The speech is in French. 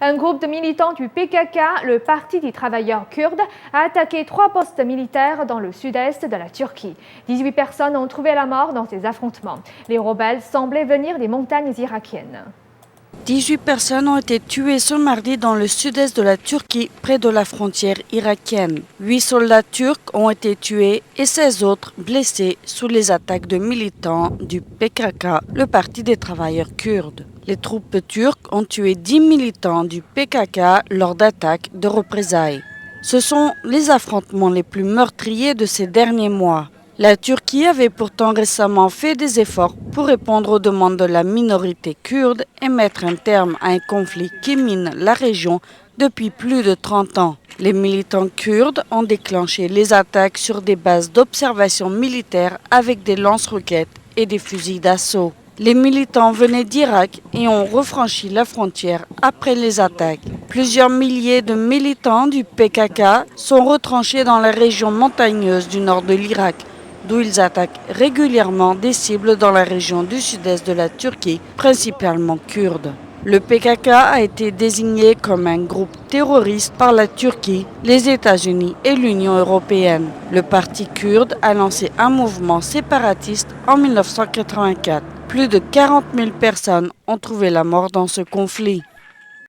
Un groupe de militants du PKK, le Parti des travailleurs kurdes, a attaqué 3 postes militaires dans le sud-est de la Turquie. 18 personnes ont trouvé la mort dans ces affrontements. Les rebelles semblaient venir des montagnes irakiennes. 18 personnes ont été tuées ce mardi dans le sud-est de la Turquie, près de la frontière irakienne. 8 soldats turcs ont été tués et 16 autres blessés sous les attaques de militants du PKK, le Parti des travailleurs kurdes. Les troupes turques ont tué 10 militants du PKK lors d'attaques de représailles. Ce sont les affrontements les plus meurtriers de ces derniers mois. La Turquie avait pourtant récemment fait des efforts pour répondre aux demandes de la minorité kurde et mettre un terme à un conflit qui mine la région depuis plus de 30 ans. Les militants kurdes ont déclenché les attaques sur des bases d'observation militaire avec des lance-roquettes et des fusils d'assaut. Les militants venaient d'Irak et ont refranchi la frontière après les attaques. Plusieurs milliers de militants du PKK sont retranchés dans la région montagneuse du nord de l'Irak, d'où ils attaquent régulièrement des cibles dans la région du sud-est de la Turquie, principalement kurde. Le PKK a été désigné comme un groupe terroriste par la Turquie, les États-Unis et l'Union européenne. Le parti kurde a lancé un mouvement séparatiste en 1984. Plus de 40 000 personnes ont trouvé la mort dans ce conflit.